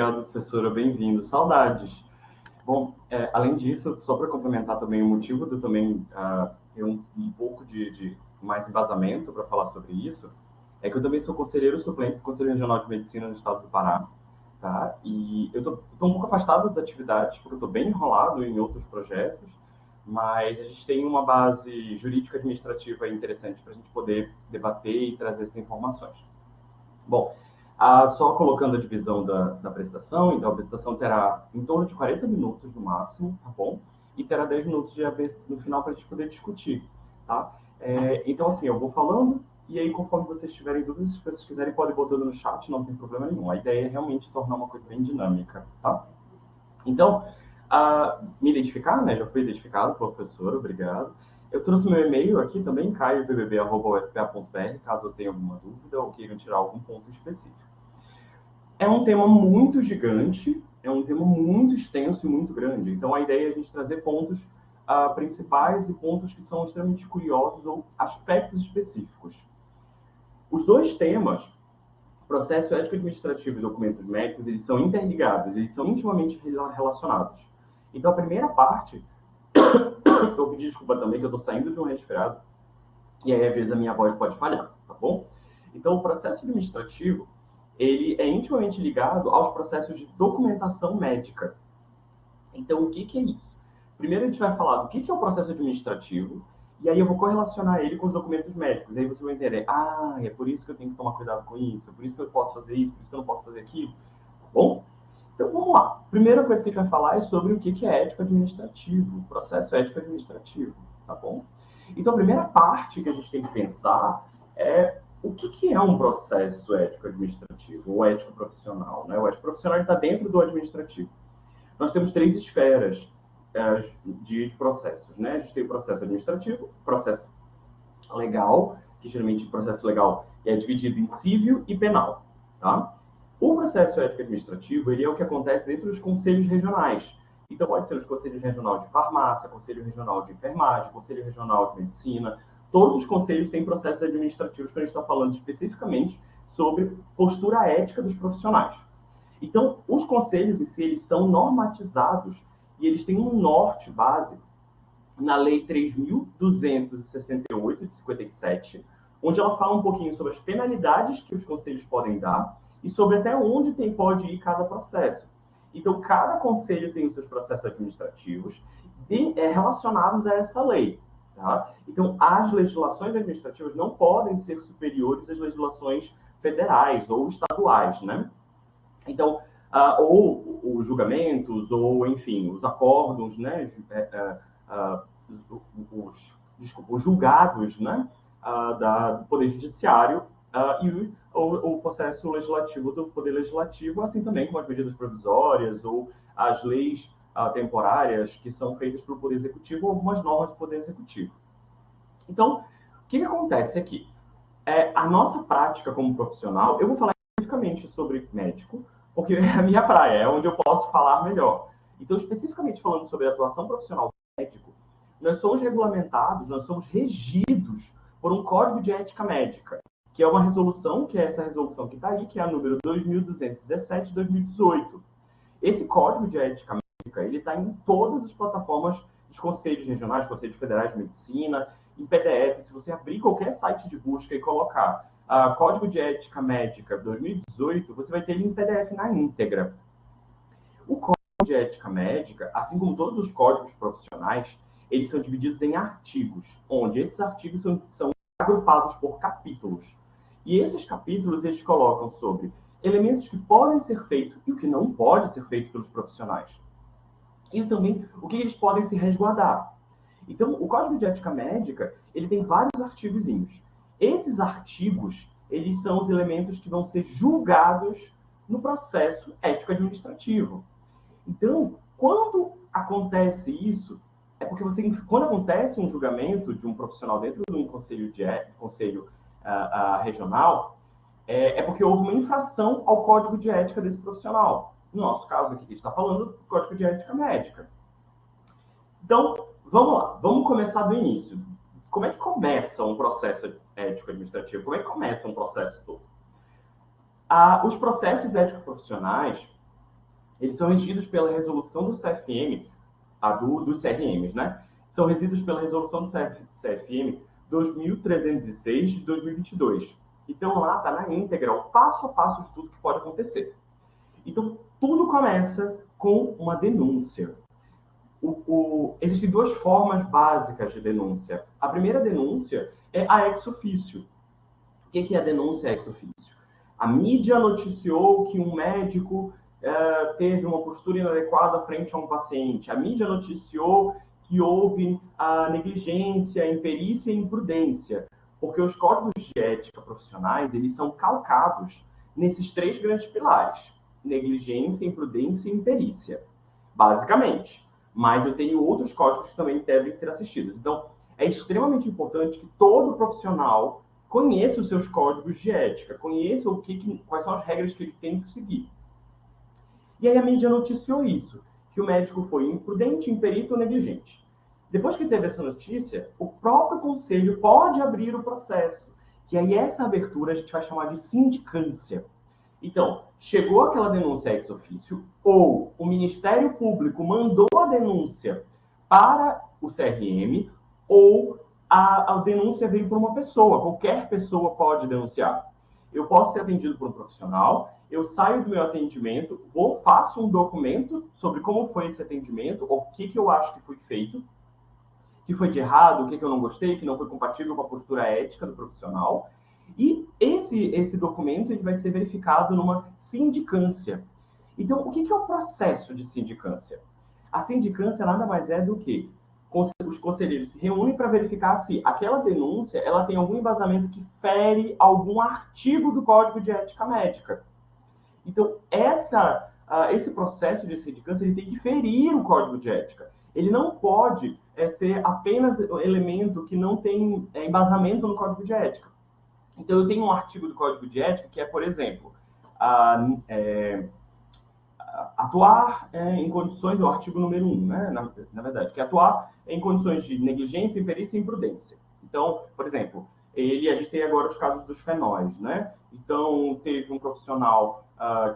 Obrigado, professora. Bem-vindo. Saudades. Bom, além disso, só para complementar também o motivo de eu também ter um pouco de mais embasamento para falar sobre isso, é que eu também sou conselheiro suplente do Conselho Regional de Medicina no estado do Pará, tá? E eu tô um pouco afastado das atividades, porque eu estou bem enrolado em outros projetos, mas a gente tem uma base jurídico-administrativa interessante para a gente poder debater e trazer essas informações. Bom, só colocando a divisão da apresentação, então a apresentação terá em torno de 40 minutos no máximo, tá bom? E terá 10 minutos no final para a gente poder discutir, tá? Então, assim, eu vou falando, e aí, conforme vocês tiverem dúvidas, se vocês quiserem, podem botando no chat, não tem problema nenhum. A ideia é realmente tornar uma coisa bem dinâmica, tá? Então, me identificar, né? Já fui identificado pelo professor, obrigado. Eu trouxe meu e-mail aqui também, caiobbb@ufpa.br, caso eu tenha alguma dúvida ou queiram tirar algum ponto específico. É um tema muito gigante, é um tema muito extenso e muito grande. Então, a ideia é a gente trazer pontos principais e pontos que são extremamente curiosos ou aspectos específicos. Os dois temas, processo ético administrativo e documentos médicos, eles são interligados, eles são intimamente relacionados. Então, a primeira parte, eu pedi desculpa também que eu estou saindo de um resfriado, e aí às vezes a minha voz pode falhar, tá bom? Então, o processo administrativo, ele é intimamente ligado aos processos de documentação médica. Então, o que é isso? Primeiro a gente vai falar do que é o processo administrativo, e aí eu vou correlacionar ele com os documentos médicos. Aí você vai entender, é por isso que eu tenho que tomar cuidado com isso, é por isso que eu posso fazer isso, por isso que eu não posso fazer aquilo. Tá bom? Então, vamos lá. Primeira coisa que a gente vai falar é sobre o que é ético administrativo, processo ético administrativo, tá bom? Então, a primeira parte que a gente tem que pensar é o que é um processo ético administrativo, ou ético profissional, né? O ético profissional está dentro do administrativo. Nós temos três esferas de processos, né? A gente tem o processo administrativo, processo legal, que geralmente o processo legal é dividido em civil e penal, tá? O processo ético administrativo, ele é o que acontece dentro dos conselhos regionais. Então, pode ser os conselhos regional de farmácia, conselho regional de enfermagem, conselho regional de medicina. Todos os conselhos têm processos administrativos que a gente está falando especificamente sobre postura ética dos profissionais. Então, os conselhos em si, eles são normatizados e eles têm um norte base na Lei 3.268 de 57, onde ela fala um pouquinho sobre as penalidades que os conselhos podem dar e sobre até onde pode ir cada processo. Então, cada conselho tem os seus processos administrativos relacionados a essa lei. Tá? Então, as legislações administrativas não podem ser superiores às legislações federais ou estaduais, né? Então, ou os julgamentos, ou, enfim, os acórdãos, né? Os julgados, né? Do Poder Judiciário e o processo legislativo do Poder Legislativo, assim também como as medidas provisórias ou as leis temporárias que são feitas pelo Poder Executivo ou algumas normas do Poder Executivo. Então, o que acontece aqui? A nossa prática como profissional, eu vou falar especificamente sobre médico, porque é a minha praia, é onde eu posso falar melhor. Então, especificamente falando sobre a atuação profissional do médico, nós somos regulamentados, nós somos regidos por um Código de Ética Médica, que é uma resolução, que é essa resolução que está aí, que é a número 2217 de 2018. Esse Código de Ética Médica, ele está em todas as plataformas dos conselhos regionais, conselhos federais de medicina, em PDF. Se você abrir qualquer site de busca e colocar Código de Ética Médica 2018, você vai ter ele em PDF na íntegra. O Código de Ética Médica, assim como todos os códigos profissionais, eles são divididos em artigos, onde esses artigos são agrupados por capítulos. E esses capítulos, eles colocam sobre elementos que podem ser feitos e o que não pode ser feito pelos profissionais. E também o que eles podem se resguardar. Então, o Código de Ética Médica, ele tem vários artigozinhos. Esses artigos, eles são os elementos que vão ser julgados no processo ético-administrativo. Então, quando acontece isso, é porque quando acontece um julgamento de um profissional dentro de um conselho regional, é porque houve uma infração ao código de ética desse profissional. No nosso caso aqui, a gente está falando do código de ética médica. Então, vamos lá, vamos começar do início. Como é que começa um processo ético-administrativo? Como é que começa um processo todo? Os processos ético-profissionais, Eles são regidos pela resolução do CFM, dos CRMs, né? São regidos pela resolução do CFM 2306 de 2022. Então, lá está na íntegra o passo a passo de tudo que pode acontecer. Então, tudo começa com uma denúncia. Existem duas formas básicas de denúncia. A primeira denúncia é a ex officio. O que é a denúncia ex officio? A mídia noticiou que um médico teve uma postura inadequada frente a um paciente. A mídia noticiou que houve negligência, imperícia e imprudência. Porque os códigos de ética profissionais, eles são calcados nesses três grandes pilares: negligência, imprudência e imperícia, basicamente. Mas eu tenho outros códigos que também devem ser assistidos. Então, é extremamente importante que todo profissional conheça os seus códigos de ética, conheça quais são as regras que ele tem que seguir. E aí a mídia noticiou isso, que o médico foi imprudente, imperito ou negligente. Depois que teve essa notícia, o próprio conselho pode abrir o processo, que aí essa abertura a gente vai chamar de sindicância. Então, chegou aquela denúncia ex officio, ou o Ministério Público mandou a denúncia para o CRM, ou a denúncia veio por uma pessoa, qualquer pessoa pode denunciar. Eu posso ser atendido por um profissional, eu saio do meu atendimento, faço um documento sobre como foi esse atendimento, ou o que eu acho que foi feito, que foi de errado, o que eu não gostei, que não foi compatível com a postura ética do profissional. E esse documento ele vai ser verificado numa sindicância. Então, o que é o processo de sindicância? A sindicância nada mais é do que os conselheiros se reúnem para verificar se aquela denúncia ela tem algum embasamento que fere algum artigo do Código de Ética Médica. Então, esse processo de sindicância ele tem que ferir o Código de Ética. Ele não pode ser apenas um elemento que não tem embasamento no Código de Ética. Então, eu tenho um artigo do Código de Ética que é, por exemplo, atuar em condições, o artigo número 1, né, na verdade, que é atuar em condições de negligência, imperícia e imprudência. Então, por exemplo, a gente tem agora os casos dos fenóis, né? Então, teve um profissional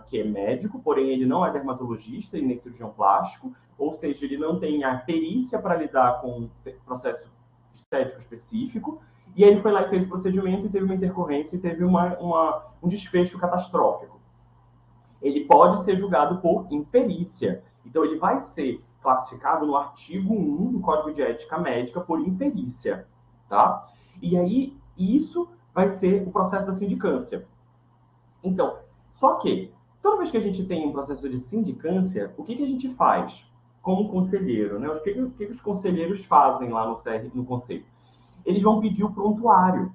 que é médico, porém ele não é dermatologista e nem cirurgião plástico, ou seja, ele não tem a perícia para lidar com um processo estético específico, e aí ele foi lá e fez o procedimento e teve uma intercorrência e teve um desfecho catastrófico. Ele pode ser julgado por imperícia. Então, ele vai ser classificado no artigo 1 do Código de Ética Médica por imperícia, tá? E aí, isso vai ser o processo da sindicância. Então, só que, toda vez que a gente tem um processo de sindicância, o que a gente faz como conselheiro, né? O que os conselheiros fazem lá no conselho? Eles vão pedir o prontuário.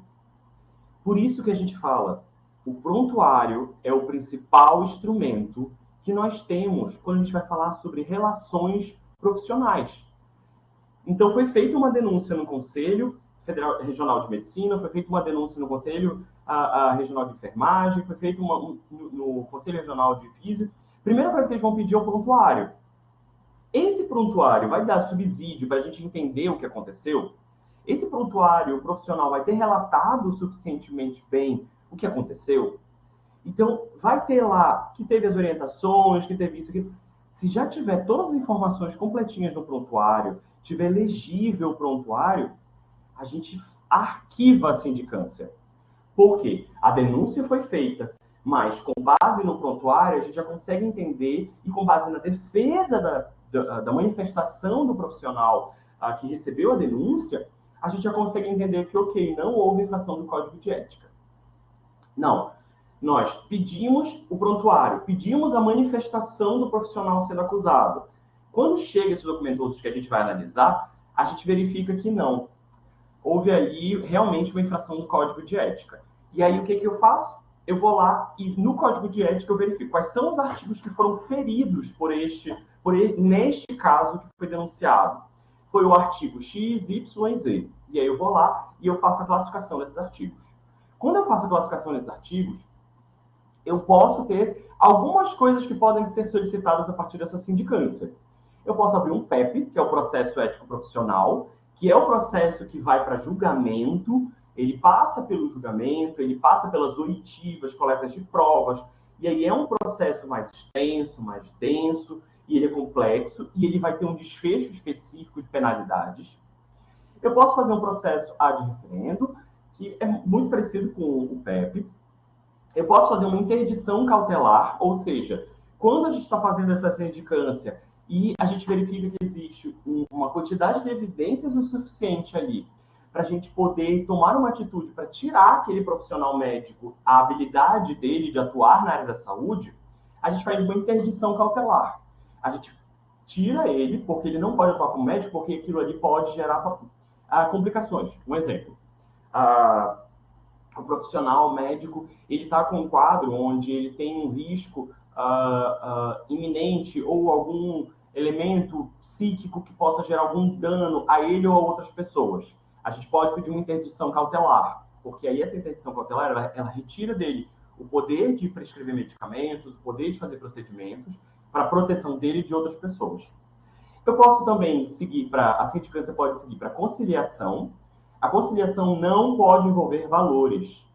Por isso que a gente fala, o prontuário é o principal instrumento que nós temos quando a gente vai falar sobre relações profissionais. Então, foi feita uma denúncia no Conselho Regional de Medicina, foi feita uma denúncia no Conselho Regional de Enfermagem, foi feita no Conselho Regional de Físio. Primeira coisa que eles vão pedir é o prontuário. Esse prontuário vai dar subsídio para a gente entender o que aconteceu? Esse prontuário, o profissional vai ter relatado suficientemente bem o que aconteceu? Então, vai ter lá que teve as orientações, que teve isso, aqui. Se já tiver todas as informações completinhas no prontuário, tiver legível o prontuário, a gente arquiva a sindicância. Por quê? A denúncia foi feita, mas com base no prontuário, a gente já consegue entender, e com base na defesa da manifestação do profissional que recebeu a denúncia, a gente já consegue entender que, ok, não houve infração do Código de Ética. Não. Nós pedimos o prontuário, pedimos a manifestação do profissional sendo acusado. Quando chega esses documentos que a gente vai analisar, a gente verifica que não. Houve ali realmente uma infração do Código de Ética. E aí o que eu faço? Eu vou lá e no Código de Ética eu verifico quais são os artigos que foram feridos neste caso que foi denunciado. Foi o artigo X, Y e Z. E aí eu vou lá e eu faço a classificação desses artigos. Quando eu faço a classificação desses artigos, eu posso ter algumas coisas que podem ser solicitadas a partir dessa sindicância. Eu posso abrir um PEP, que é o processo ético profissional, que é o processo que vai para julgamento, ele passa pelo julgamento, ele passa pelas oitivas, coletas de provas, E aí é um processo mais extenso, mais denso, e ele é complexo, e ele vai ter um desfecho específico de penalidades. Eu posso fazer um processo ad referendo, que é muito parecido com o PEP. Eu posso fazer uma interdição cautelar, ou seja, quando a gente está fazendo essa sindicância e a gente verifica que existe uma quantidade de evidências o suficiente ali para a gente poder tomar uma atitude para tirar aquele profissional médico a habilidade dele de atuar na área da saúde, a gente faz uma interdição cautelar. A gente tira ele, porque ele não pode atuar como médico, porque aquilo ali pode gerar complicações. Um exemplo. O profissional médico ele está com um quadro onde ele tem um risco iminente ou algum elemento psíquico que possa gerar algum dano a ele ou a outras pessoas. A gente pode pedir uma interdição cautelar, porque aí essa interdição cautelar ela retira dele o poder de prescrever medicamentos, o poder de fazer procedimentos para a proteção dele e de outras pessoas. Eu posso também seguir a sindicância pode seguir para conciliação. A conciliação não pode envolver valores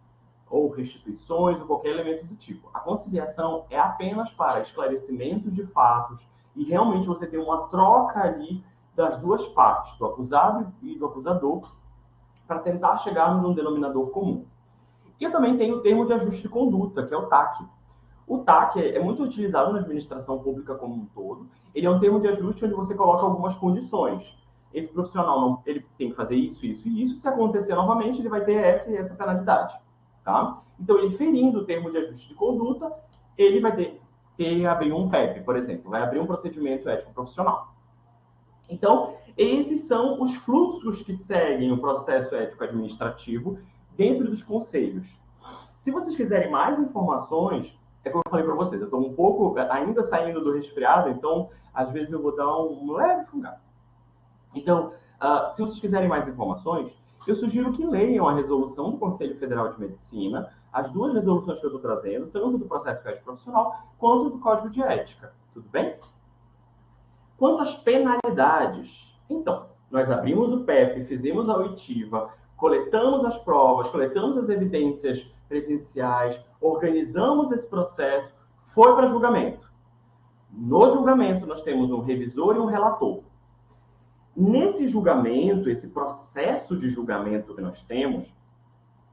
ou restituições ou qualquer elemento do tipo. A conciliação é apenas para esclarecimento de fatos e realmente você ter uma troca ali das duas partes, do acusado e do acusador, para tentar chegar num denominador comum. E eu também tenho o termo de ajuste de conduta, que é o TAC. O TAC é muito utilizado na administração pública como um todo. Ele é um termo de ajuste onde você coloca algumas condições. Esse profissional não, ele tem que fazer isso, isso e isso. Se acontecer novamente, ele vai ter essa penalidade. Tá? Então, ele ferindo o termo de ajuste de conduta, ele vai ter abrir um PEP, por exemplo, vai abrir um procedimento ético profissional. Então, esses são os fluxos que seguem o processo ético administrativo dentro dos conselhos. Se vocês quiserem mais informações, é como eu falei para vocês, eu estou um pouco ainda saindo do resfriado, então às vezes eu vou dar um leve fungado. Então, se vocês quiserem mais informações, eu sugiro que leiam a resolução do Conselho Federal de Medicina, as duas resoluções que eu estou trazendo, tanto do processo ético profissional quanto do Código de Ética. Tudo bem? Quanto às penalidades, então, nós abrimos o PEP, fizemos a oitiva, coletamos as provas, coletamos as evidências presenciais, organizamos esse processo, foi para julgamento. No julgamento, nós temos um revisor e um relator. Nesse julgamento, esse processo de julgamento que nós temos,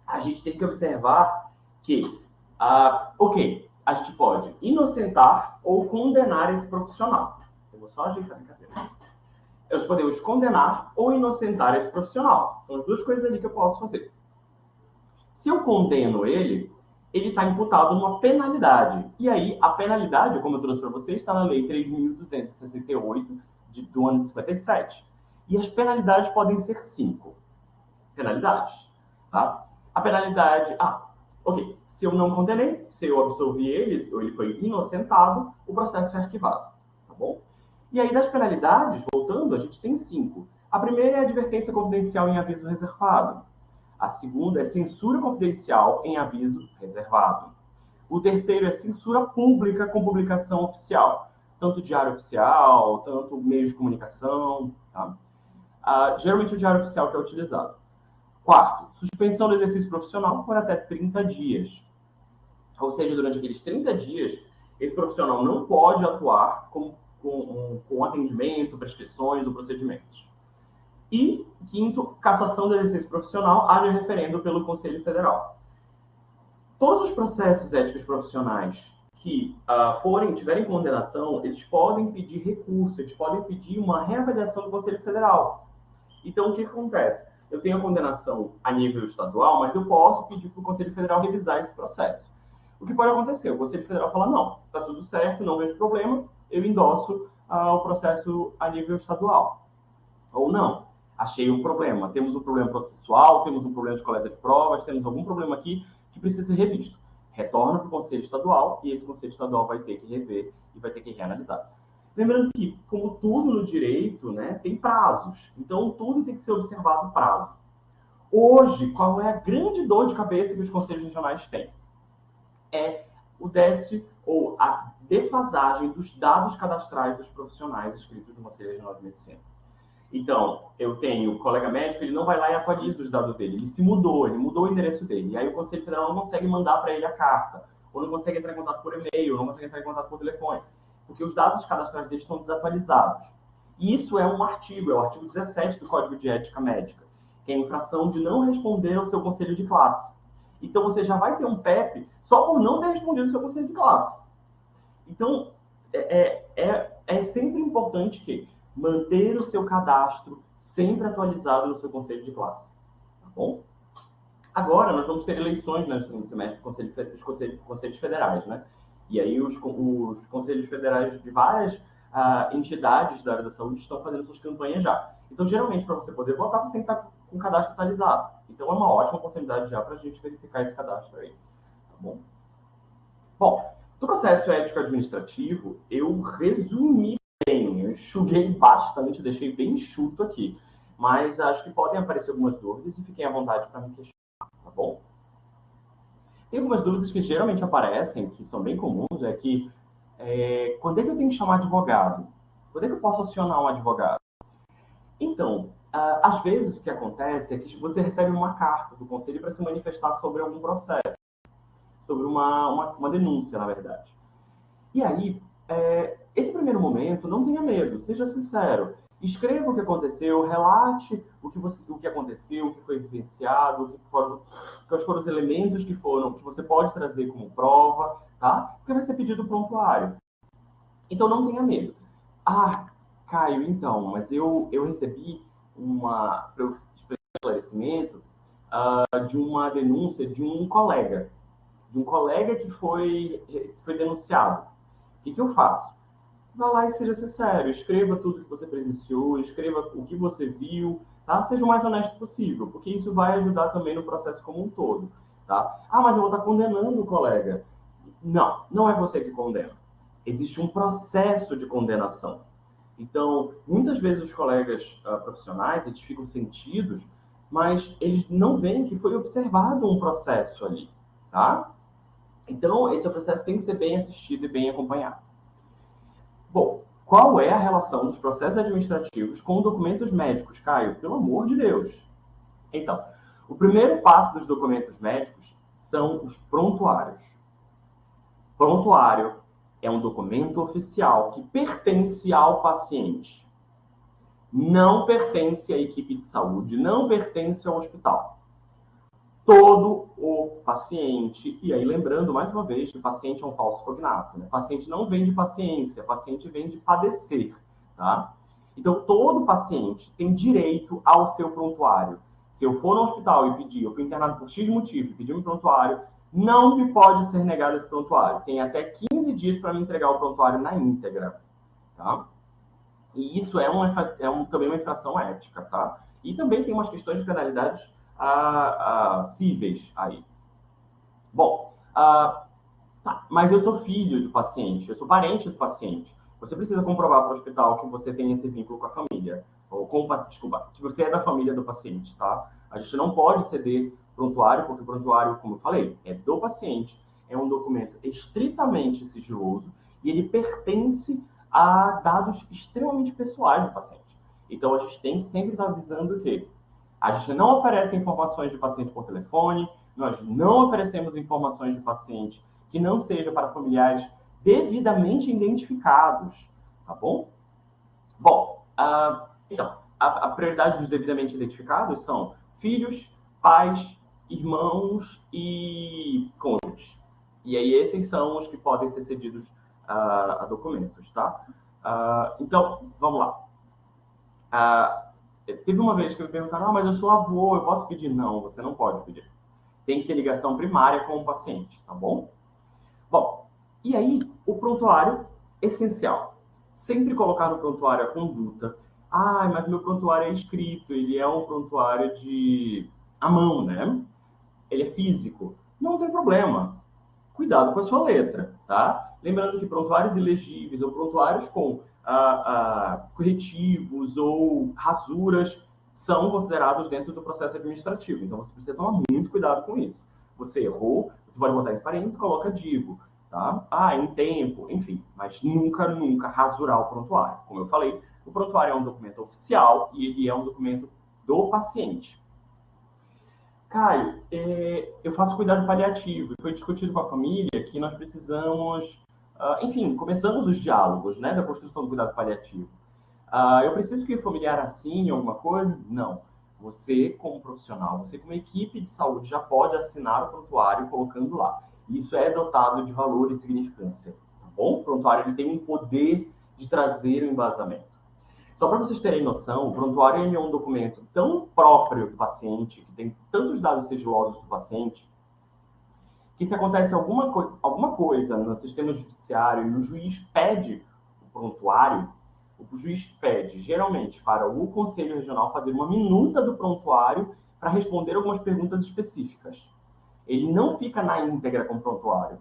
a gente tem que observar que, a gente pode inocentar ou condenar esse profissional. Eu vou só ajeitar a cadeira. Nós podemos condenar ou inocentar esse profissional. São as duas coisas ali que eu posso fazer. Se eu condeno ele está imputado numa penalidade. E aí, a penalidade, como eu trouxe para vocês, está na Lei 3.268 do ano de 57. E as penalidades podem ser 5 penalidades. Tá? A penalidade... Se eu não condenei, se eu absolvi ele, ou ele foi inocentado, o processo é arquivado. Tá bom? E aí, das penalidades, voltando, a gente tem 5. A primeira é a advertência confidencial em aviso reservado. A segunda é censura confidencial em aviso reservado. O terceiro é censura pública com publicação oficial, tanto diário oficial, tanto meio de comunicação. Tá? Geralmente o diário oficial que é utilizado. Quarto, suspensão do exercício profissional por até 30 dias. Ou seja, durante aqueles 30 dias, esse profissional não pode atuar com atendimento, prescrições ou procedimentos. E, quinto, cassação do exercício profissional ad referendo pelo Conselho Federal. Todos os processos éticos profissionais que tiverem condenação, eles podem pedir recurso, eles podem pedir uma reavaliação do Conselho Federal. Então, o que acontece? Eu tenho a condenação a nível estadual, mas eu posso pedir para o Conselho Federal revisar esse processo. O que pode acontecer? O Conselho Federal fala, não, está tudo certo, não vejo problema, eu endosso o processo a nível estadual. Ou não, achei um problema. Temos um problema processual, temos um problema de coleta de provas, temos algum problema aqui que precisa ser revisto. Retorna para o Conselho Estadual e esse Conselho Estadual vai ter que rever e vai ter que reanalisar. Lembrando que, como tudo no direito, né, tem prazos. Então, tudo tem que ser observado prazo. Hoje, qual é a grande dor de cabeça que os conselhos regionais têm? É o déficit ou a defasagem dos dados cadastrais dos profissionais inscritos no Conselho Regional de Medicina. Então, eu tenho o colega médico, ele não vai lá e atualiza os dados dele. Ele mudou o endereço dele. E aí o Conselho Federal não consegue mandar para ele a carta. ou não consegue entrar em contato por e-mail, ou não consegue entrar em contato por telefone, porque os dados cadastrais deles estão desatualizados. E isso é um artigo, é o artigo 17 do Código de Ética Médica, que é a infração de não responder ao seu conselho de classe. Então, você já vai ter um PEP só por não ter respondido ao seu conselho de classe. Então, é sempre importante que manter o seu cadastro sempre atualizado no seu conselho de classe. Tá bom? Agora, nós vamos ter eleições no segundo semestre dos conselhos federais, né? E aí os conselhos federais de várias entidades da área da saúde estão fazendo suas campanhas já. Então, geralmente, para você poder votar, você tem que estar com o cadastro atualizado. Então, é uma ótima oportunidade já para a gente verificar esse cadastro aí. Tá bom? Bom, do processo ético administrativo, eu resumi bem, eu enxuguei bastante, deixei bem enxuto aqui. Mas acho que podem aparecer algumas dúvidas e fiquem à vontade para me questionar, tá bom? Tem algumas dúvidas que geralmente aparecem, que são bem comuns, é que quando é que eu tenho que chamar advogado? Quando é que eu posso acionar um advogado? Então, às vezes o que acontece é que você recebe uma carta do conselho para se manifestar sobre algum processo, sobre uma denúncia, na verdade. E aí, esse primeiro momento, não tenha medo, seja sincero. Escreva o que aconteceu, relate o que aconteceu, o que foi vivenciado, quais foram os elementos que você pode trazer como prova, tá? Porque vai ser pedido prontuário. Então não tenha medo. Ah, Caio, então, mas eu recebi esclarecimento de uma denúncia de um colega que foi denunciado. O que eu faço? Vá lá e seja sincero, escreva tudo que você presenciou, escreva o que você viu, tá? Seja o mais honesto possível, porque isso vai ajudar também no processo como um todo, tá? Ah, mas eu vou estar condenando o colega. Não, não é você que condena. Existe um processo de condenação. Então, muitas vezes os colegas profissionais, eles ficam sentidos, mas eles não veem que foi observado um processo ali, tá? Então, esse processo tem que ser bem assistido e bem acompanhado. Bom, qual é a relação dos processos administrativos com documentos médicos, Caio? Pelo amor de Deus! Então, o primeiro passo dos documentos médicos são os prontuários. Prontuário é um documento oficial que pertence ao paciente. Não pertence à equipe de saúde, não pertence ao hospital. Todo o paciente, e aí lembrando mais uma vez que o paciente é um falso cognato, né? O paciente não vem de paciência, o paciente vem de padecer, tá? Então, todo paciente tem direito ao seu prontuário. Se eu for no hospital e pedir, eu fui internado por X motivo, pedir um prontuário, não me pode ser negado esse prontuário. Tem até 15 dias para me entregar o prontuário na íntegra, tá? E isso também uma infração ética, tá? E também tem umas questões de penalidades cíveis aí. Bom, tá, mas eu sou filho do paciente, eu sou parente do paciente. Você precisa comprovar para o hospital que você tem esse vínculo com a família, desculpa, que você é da família do paciente, tá? A gente não pode ceder prontuário, porque o prontuário, como eu falei, é do paciente, é um documento estritamente sigiloso e ele pertence a dados extremamente pessoais do paciente. Então, a gente tem que sempre estar avisando que a gente não oferece informações de paciente por telefone, nós não oferecemos informações de paciente que não seja para familiares devidamente identificados, tá bom? Bom, então, a prioridade dos devidamente identificados são filhos, pais, irmãos e cônjuges. E aí esses são os que podem ser cedidos a documentos, tá? Então, vamos lá. Teve uma vez que me perguntaram, mas eu sou avô, eu posso pedir? Não, você não pode pedir. Tem que ter ligação primária com o paciente, tá bom? Bom, e aí o prontuário essencial. Sempre colocar no prontuário a conduta. Ah, mas meu prontuário é escrito, ele é um prontuário à mão, né? Ele é físico. Não tem problema. Cuidado com a sua letra, tá? Lembrando que prontuários ilegíveis ou prontuários com corretivos ou rasuras são considerados dentro do processo administrativo. Então, você precisa tomar muito cuidado com isso. Você errou, você pode botar em parênteses e coloca digo, tá? Em tempo, enfim. Mas nunca, nunca rasurar o prontuário. Como eu falei, o prontuário é um documento oficial e ele é um documento do paciente. Caio, eu faço cuidado paliativo. Foi discutido com a família que nós precisamos, enfim, começamos os diálogos, né, da construção do cuidado paliativo. Eu preciso que o familiar assine alguma coisa? Não. Você, como profissional, você, como equipe de saúde, já pode assinar o prontuário colocando lá. Isso é dotado de valor e significância, tá bom? O prontuário ele tem um poder de trazer o embasamento. Só para vocês terem noção, o prontuário ele é um documento tão próprio do paciente, que tem tantos dados sigilosos do paciente, que se acontece alguma coisa no sistema judiciário e o juiz pede o prontuário, o juiz pede, geralmente, para o Conselho Regional fazer uma minuta do prontuário para responder algumas perguntas específicas. Ele não fica na íntegra com o prontuário.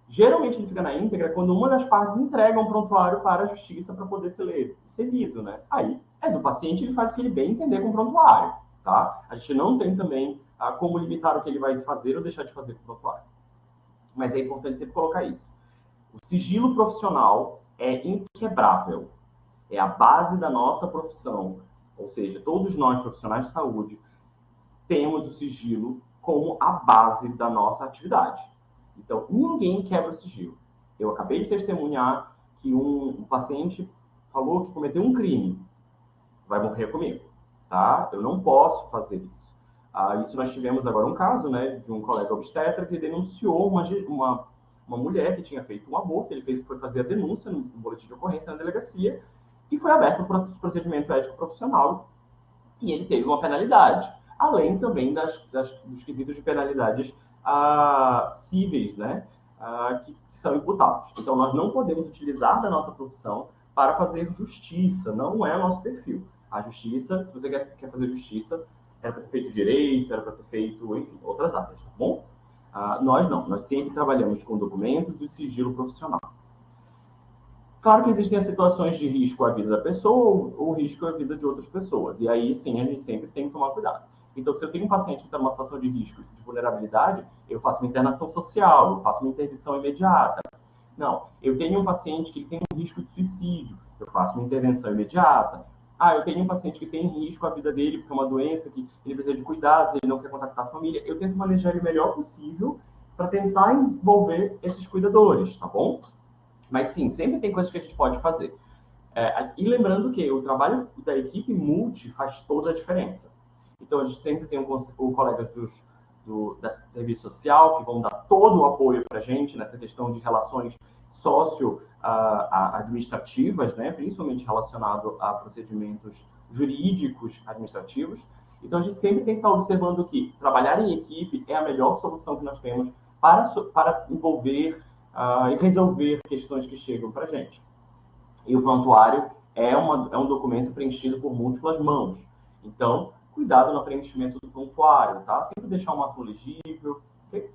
Geralmente ele fica na íntegra quando uma das partes entrega um prontuário para a justiça para poder ser lido, né? Aí é do paciente, ele faz o que ele bem entender com o prontuário, tá? A gente não tem também como limitar o que ele vai fazer ou deixar de fazer com o prontuário. Mas é importante sempre colocar isso. O sigilo profissional é inquebrável. É a base da nossa profissão. Ou seja, todos nós, profissionais de saúde, temos o sigilo como a base da nossa atividade. Então, ninguém quebra o sigilo. Eu acabei de testemunhar que um paciente falou que cometeu um crime. Vai morrer comigo, tá? Eu não posso fazer isso. Isso nós tivemos agora um caso, né, de um colega obstetra que denunciou uma mulher que tinha feito um aborto. Ele foi fazer a denúncia no boletim de ocorrência na delegacia e foi aberto um procedimento ético profissional e ele teve uma penalidade, além também dos quesitos de penalidades cíveis, né, que são imputados. Então, nós não podemos utilizar da nossa profissão para fazer justiça, não é o nosso perfil. A justiça, se você quer fazer justiça, era para ter feito direito, era para ter feito, enfim, outras áreas, tá bom? Nós não, nós sempre trabalhamos com documentos e sigilo profissional. Claro que existem as situações de risco à vida da pessoa ou risco à vida de outras pessoas. E aí, sim, a gente sempre tem que tomar cuidado. Então, se eu tenho um paciente que está numa situação de risco, de vulnerabilidade, eu faço uma internação social, eu faço uma interdição imediata. Não, eu tenho um paciente que tem um risco de suicídio, eu faço uma intervenção imediata. Eu tenho um paciente que tem risco à vida dele, porque é uma doença que ele precisa de cuidados, ele não quer contactar a família. Eu tento manejar ele o melhor possível para tentar envolver esses cuidadores, tá bom? Mas sim, sempre tem coisas que a gente pode fazer. E lembrando que o trabalho da equipe multi faz toda a diferença. Então, a gente sempre tem colegas da serviço social que vão dar todo o apoio para a gente nessa questão de relações socio-administrativas, né? Principalmente relacionado a procedimentos jurídicos administrativos. Então, a gente sempre tem que estar observando que trabalhar em equipe é a melhor solução que nós temos para envolver e resolver questões que chegam para a gente. E o prontuário é um documento preenchido por múltiplas mãos. Então, cuidado no preenchimento do prontuário, tá? Sempre deixar o máximo legível. Okay?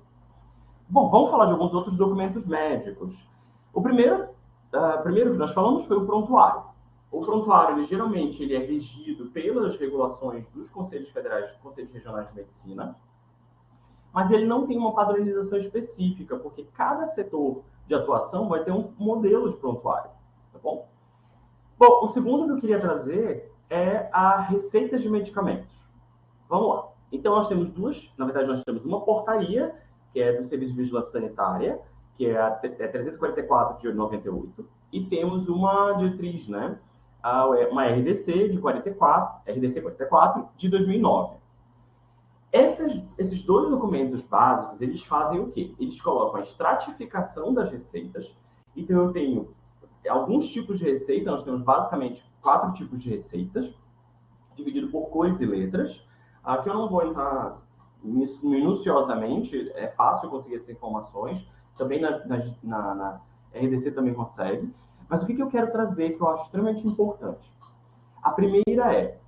Bom, vamos falar de alguns outros documentos médicos. O primeiro que nós falamos foi o prontuário. O prontuário, geralmente, ele é regido pelas regulações dos conselhos federais, conselhos regionais de medicina, mas ele não tem uma padronização específica, porque cada setor de atuação vai ter um modelo de prontuário, tá bom? Bom, o segundo que eu queria trazer é a receitas de medicamentos. Vamos lá. Então, nós temos na verdade, nós temos uma portaria, que é do Serviço de Vigilância Sanitária, que é a 344 de 98, e temos uma diretriz, né? Uma RDC de 44, RDC 44 de 2009. Esses dois documentos básicos, eles fazem o quê? Eles colocam a estratificação das receitas. Então, eu tenho alguns tipos de receita, nós temos basicamente 4 tipos de receitas, dividido por cores e letras, que eu não vou entrar minuciosamente, é fácil conseguir essas informações, também na RDC também consegue, mas o que eu quero trazer que eu acho extremamente importante? A primeira é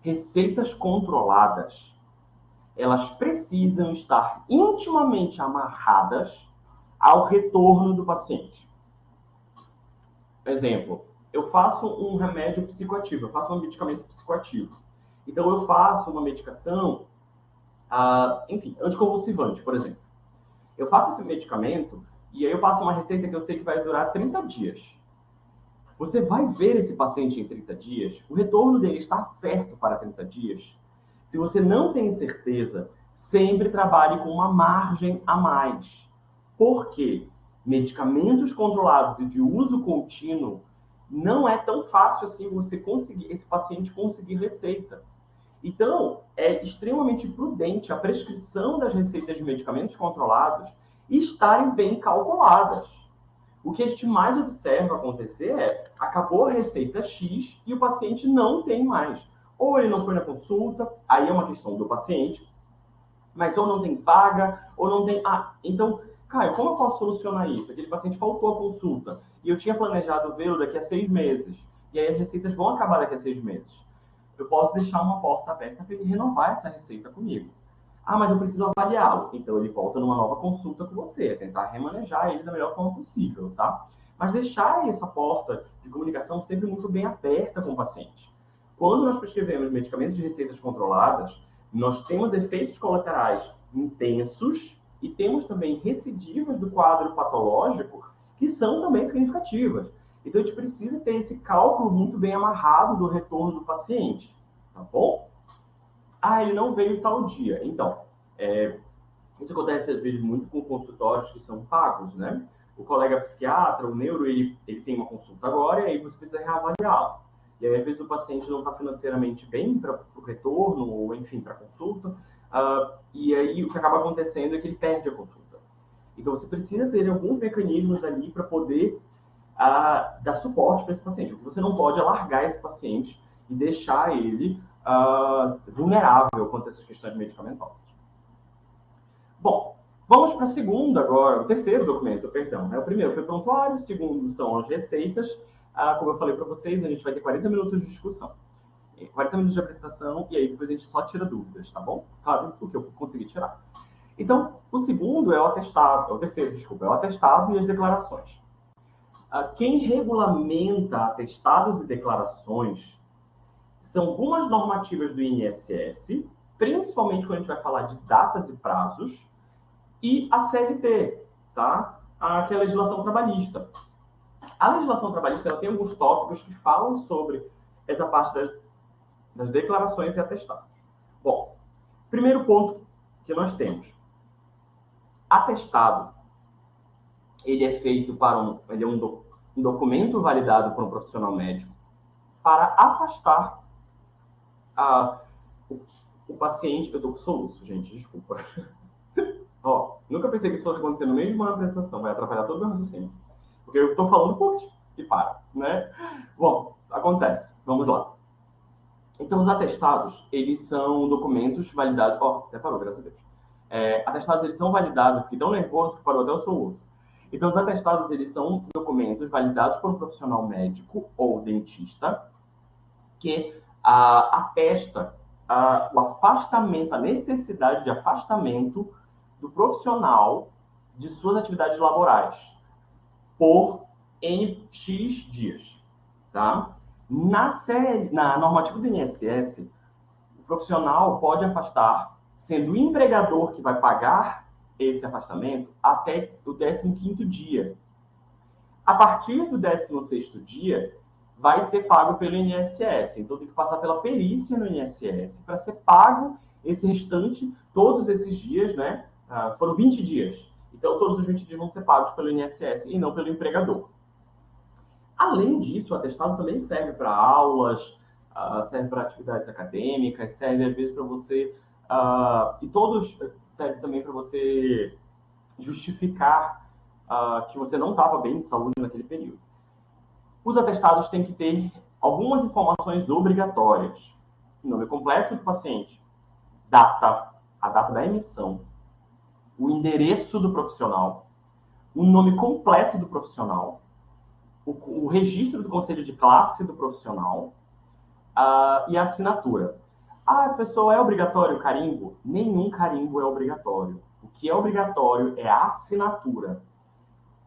receitas controladas. Elas precisam estar intimamente amarradas ao retorno do paciente. Exemplo, eu faço um remédio psicoativo, eu faço um medicamento psicoativo. Então, eu faço uma medicação, enfim, anticonvulsivante, por exemplo. Eu faço esse medicamento e aí eu passo uma receita que eu sei que vai durar 30 dias. Você vai ver esse paciente em 30 dias, o retorno dele está certo para 30 dias. Se você não tem certeza sempre trabalhe com uma margem a mais. Por quê? Medicamentos controlados e de uso contínuo não é tão fácil assim você conseguir, esse paciente conseguir receita. Então, é extremamente prudente a prescrição das receitas de medicamentos controlados estarem bem calculadas. O que a gente mais observa acontecer é, acabou a receita X e o paciente não tem mais. Ou ele não foi na consulta, aí é uma questão do paciente, mas ou não tem vaga, ou não tem... Então, Caio, como eu posso solucionar isso? Aquele paciente faltou a consulta e eu tinha planejado vê-lo daqui a 6 meses. E aí as receitas vão acabar daqui a 6 meses. Eu posso deixar uma porta aberta para ele renovar essa receita comigo. Mas eu preciso avaliá-lo. Então ele volta numa nova consulta com você, tentar remanejar ele da melhor forma possível, tá? Mas deixar essa porta de comunicação sempre muito bem aberta com o paciente. Quando nós prescrevemos medicamentos de receitas controladas, nós temos efeitos colaterais intensos e temos também recidivas do quadro patológico que são também significativas. Então, a gente precisa ter esse cálculo muito bem amarrado do retorno do paciente, tá bom? Ele não veio tal dia. Então, isso acontece às vezes muito com consultórios que são pagos, né? O colega psiquiatra, o neuro, ele tem uma consulta agora e aí você precisa reavaliá-lo. E aí, às vezes, o paciente não está financeiramente bem para o retorno, ou enfim, para a consulta. E aí, o que acaba acontecendo é que ele perde a consulta. Então, você precisa ter alguns mecanismos ali para poder dar suporte para esse paciente. O que você não pode é largar esse paciente e deixar ele vulnerável quanto a essas questões medicamentosas. Bom, vamos para a segunda agora, o terceiro documento, perdão. O primeiro foi prontuário, o segundo são as receitas. Como eu falei para vocês, a gente vai ter 40 minutos de discussão. 40 minutos de apresentação e aí depois a gente só tira dúvidas, tá bom? Claro, o que eu consegui tirar. Então, o segundo é o atestado, o terceiro, desculpa, é o atestado e as declarações. Quem regulamenta atestados e declarações são algumas normativas do INSS, principalmente quando a gente vai falar de datas e prazos, e a CLT, tá? Que é a legislação trabalhista. A legislação trabalhista ela tem alguns tópicos que falam sobre essa parte das declarações e atestados. Bom, primeiro ponto que nós temos. Atestado, ele é feito para ele é um documento validado por um profissional médico para afastar o paciente... Eu estou com soluço, gente, desculpa. Nunca pensei que isso fosse acontecer no meio de uma apresentação, vai atrapalhar todo o meu raciocínio. Porque eu estou falando e para, né? Bom, acontece. Vamos lá. Então, os atestados, eles são documentos validados... até parou, graças a Deus. Atestados, eles são validados... Fiquei tão nervoso que parou até o soluço. Então, os atestados, eles são documentos validados por um profissional médico ou dentista que atesta o afastamento, a necessidade de afastamento do profissional de suas atividades laborais por X dias, tá? Na normativa do INSS, o profissional pode afastar, sendo o empregador que vai pagar esse afastamento até o 15º dia. A partir do 16º dia, vai ser pago pelo INSS. Então, tem que passar pela perícia no INSS para ser pago esse restante, todos esses dias, né? Foram 20 dias. Então, todos os 20 dias vão ser pagos pelo INSS e não pelo empregador. Além disso, o atestado também serve para aulas, serve para atividades acadêmicas, serve às vezes para você... e todos servem também para você justificar que você não estava bem de saúde naquele período. Os atestados têm que ter algumas informações obrigatórias. O nome completo do paciente, a data da emissão, o endereço do profissional, o nome completo do profissional, o registro do conselho de classe do profissional e a assinatura. Professor, é obrigatório o carimbo? Nenhum carimbo é obrigatório. O que é obrigatório é a assinatura.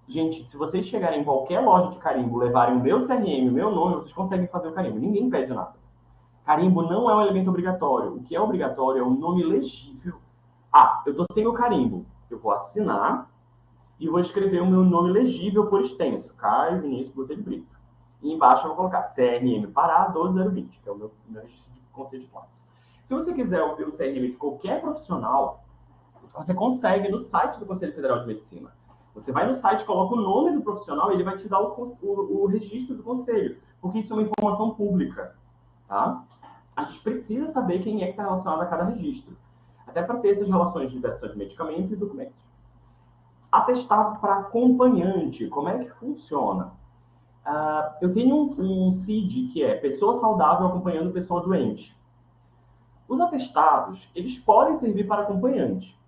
Gente, se vocês chegarem em qualquer loja de carimbo, levarem o meu CRM, o meu nome, vocês conseguem fazer o carimbo. Ninguém pede nada. Carimbo não é um elemento obrigatório. O que é obrigatório é o nome legível. Eu estou sem o carimbo. Eu vou assinar e vou escrever o meu nome legível por extenso. Caio Vinícius Botelho Brito. E embaixo eu vou colocar CRM Pará 12020, que é o meu registro de conselho de classe. Se você quiser ouvir o CRM de qualquer profissional, você consegue no site do Conselho Federal de Medicina. Você vai no site, coloca o nome do profissional e ele vai te dar o registro do conselho, porque isso é uma informação pública, tá? A gente precisa saber quem é que está relacionado a cada registro, até para ter essas relações de liberação de medicamento e documentos. Atestado para acompanhante, como é que funciona? Eu tenho um CID, que é pessoa saudável acompanhando pessoa doente. Os atestados, eles podem servir para acompanhante.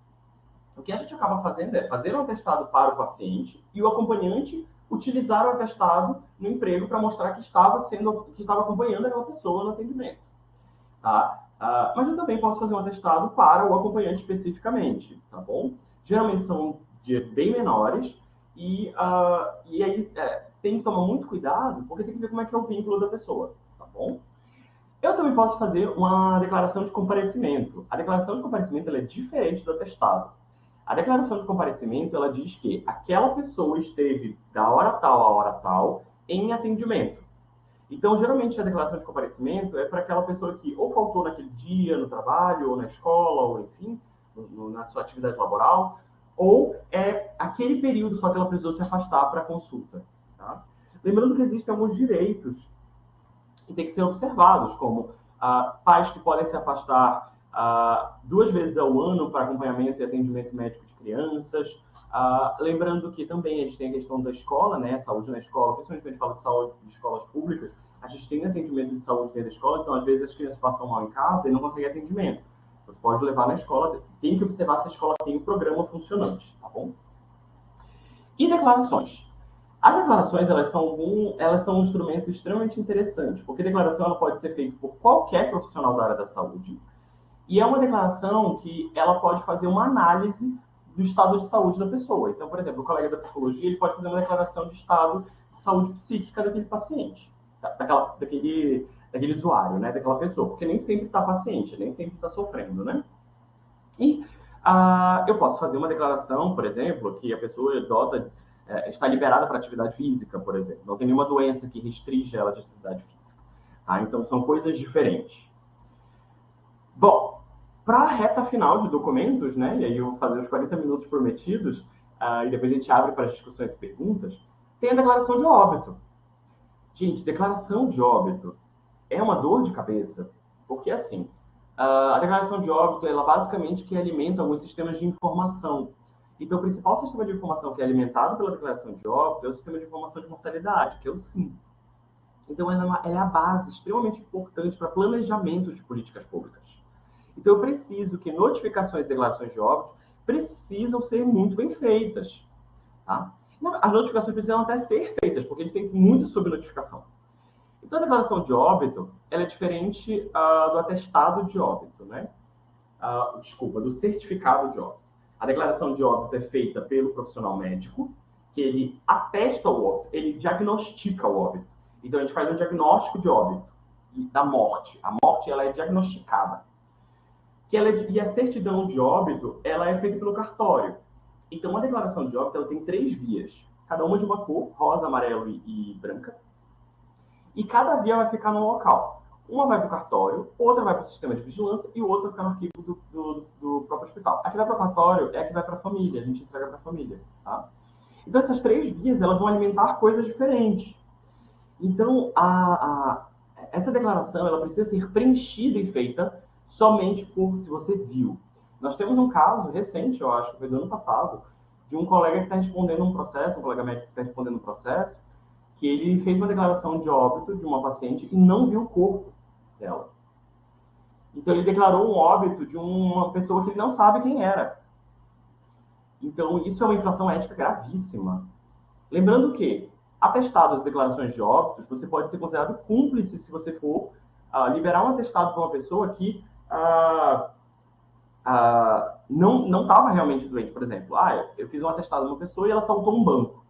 O que a gente acaba fazendo é fazer um atestado para o paciente e o acompanhante utilizar o atestado no emprego para mostrar que estava acompanhando aquela pessoa no atendimento. Tá? Mas eu também posso fazer um atestado para o acompanhante especificamente, tá bom? Geralmente são dias bem menores e aí tem que tomar muito cuidado, porque tem que ver como é que é o vínculo da pessoa, tá bom? Eu também posso fazer uma declaração de comparecimento. A declaração de comparecimento ela é diferente do atestado. A declaração de comparecimento ela diz que aquela pessoa esteve da hora tal a hora tal em atendimento. Então, geralmente, a declaração de comparecimento é para aquela pessoa que ou faltou naquele dia no trabalho, ou na escola, ou enfim, na sua atividade laboral, ou é aquele período só que ela precisou se afastar para consulta. Tá? Lembrando que existem alguns direitos que têm que ser observados, como pais que podem se afastar 2 vezes ao ano para acompanhamento e atendimento médico de crianças. Lembrando que também a gente tem a questão da escola, né? Saúde na escola, principalmente quando a gente fala de saúde de escolas públicas, a gente tem atendimento de saúde dentro da escola, então às vezes as crianças passam mal em casa e não conseguem atendimento. Você pode levar na escola, tem que observar se a escola tem o programa funcionante, tá bom? E declarações. As declarações elas são um instrumento extremamente interessante, porque a declaração ela pode ser feita por qualquer profissional da área da saúde, e é uma declaração que ela pode fazer uma análise do estado de saúde da pessoa. Então, por exemplo, o colega da psicologia ele pode fazer uma declaração de estado de saúde psíquica daquele paciente, daquele usuário, né, daquela pessoa, porque nem sempre está paciente, nem sempre está sofrendo, né? E eu posso fazer uma declaração, por exemplo, que a pessoa está liberada para atividade física, por exemplo. Não tem nenhuma doença que restringe ela de atividade física. Tá? Então, são coisas diferentes. Bom, para a reta final de documentos, né, e aí eu vou fazer os 40 minutos prometidos, e depois a gente abre para as discussões e perguntas, tem a declaração de óbito. Gente, declaração de óbito é uma dor de cabeça, porque assim, a declaração de óbito, ela basicamente que alimenta alguns sistemas de informação. Então, o principal sistema de informação que é alimentado pela declaração de óbito é o sistema de informação de mortalidade, que é o SIM. Então, ela é a base extremamente importante para planejamento de políticas públicas. Então, eu preciso que notificações e declarações de óbito precisam ser muito bem feitas. Tá? As notificações precisam até ser feitas, porque eles têm muito sobre notificação. Então, a declaração de óbito ela é diferente do atestado de óbito, né? Do certificado de óbito. A declaração de óbito é feita pelo profissional médico, que ele atesta o óbito, ele diagnostica o óbito. Então, a gente faz um diagnóstico de óbito, da morte. A morte ela é diagnosticada. E a certidão de óbito ela é feita pelo cartório. Então, a declaração de óbito ela tem 3 vias, cada uma de uma cor, rosa, amarelo e branca. E cada via vai ficar no local. Uma vai para o cartório, outra vai para o sistema de vigilância e outra vai ficar no arquivo do próprio hospital. A que vai para o cartório é a que vai para a família, a gente entrega para a família. Tá? Então, essas 3 vias elas vão alimentar coisas diferentes. Então, essa declaração ela precisa ser preenchida e feita somente por se você viu. Nós temos um caso recente, eu acho que foi do ano passado, de um colega que está respondendo um processo, um colega médico que está respondendo um processo, que ele fez uma declaração de óbito de uma paciente e não viu o corpo dela. Então, ele declarou um óbito de uma pessoa que ele não sabe quem era. Então, isso é uma infração ética gravíssima. Lembrando que, atestados e declarações de óbitos, você pode ser considerado cúmplice se você for liberar um atestado para uma pessoa que não estava realmente doente. Por exemplo, eu fiz um atestado de uma pessoa e ela assaltou um banco.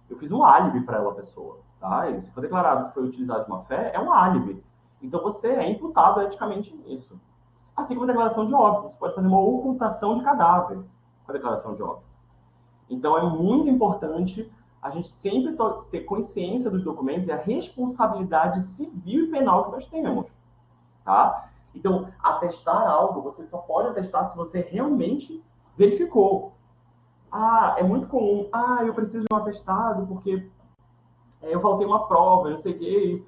Eu fiz um álibi para ela, pessoa. Tá? E se for declarado que foi utilizado de má fé, é um álibi. Então, você é imputado eticamente nisso. Assim como a declaração de óbito. Você pode fazer uma ocultação de cadáver com a declaração de óbito. Então, é muito importante a gente sempre ter consciência dos documentos e a responsabilidade civil e penal que nós temos. Tá? Então, atestar algo, você só pode atestar se você realmente verificou. Ah, é muito comum. Ah, eu preciso de um atestado porque eu faltei uma prova, eu não sei o quê.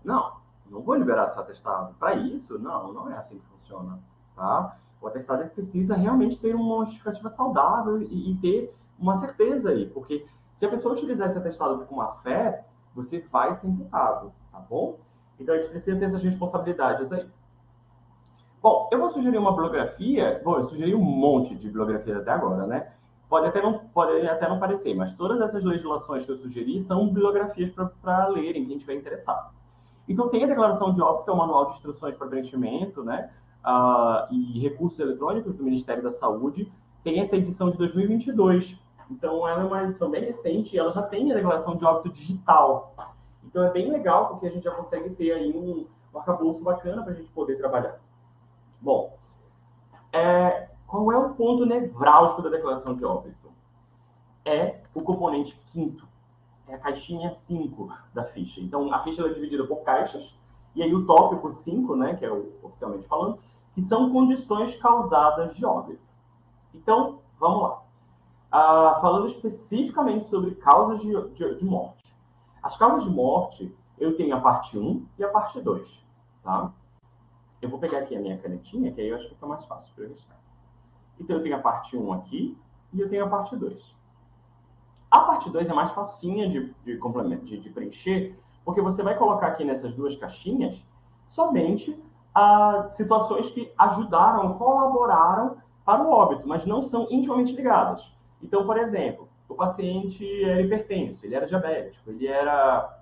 Não, não vou liberar seu atestado. Para isso, não é assim que funciona. Tá? O atestado precisa realmente ter uma justificativa saudável e ter uma certeza aí. Porque se a pessoa utilizar esse atestado com má fé, você vai ser imputado. Tá bom? Então a gente precisa ter essas responsabilidades aí. Bom, eu vou sugerir uma bibliografia. Bom, eu sugeri um monte de biografias até agora, né? Pode até não parecer, mas todas essas legislações que eu sugeri são bibliografias para lerem, quem estiver interessado. Então, tem a declaração de óbito, que é o manual de instruções para preenchimento, né? E recursos eletrônicos do Ministério da Saúde. Tem essa edição de 2022. Então, ela é uma edição bem recente e ela já tem a declaração de óbito digital. Então, é bem legal, porque a gente já consegue ter aí um arcabouço bacana para a gente poder trabalhar. Bom, qual é o ponto nevrálgico da declaração de óbito? É o componente quinto, é a caixinha 5 da ficha. Então, a ficha é dividida por caixas, e aí o tópico 5, né, que é o oficialmente falando, que são condições causadas de óbito. Então, vamos lá. Falando especificamente sobre causas de morte. As causas de morte, eu tenho a parte 1 e a parte 2. Tá? Eu vou pegar aqui a minha canetinha, que aí eu acho que fica mais fácil para eu registrar. Então, eu tenho a parte 1 aqui e eu tenho a parte 2. A parte 2 é mais facinha de preencher, porque você vai colocar aqui nessas duas caixinhas somente situações que ajudaram, colaboraram para o óbito, mas não são intimamente ligadas. Então, por exemplo, o paciente era hipertenso, ele era diabético, ele era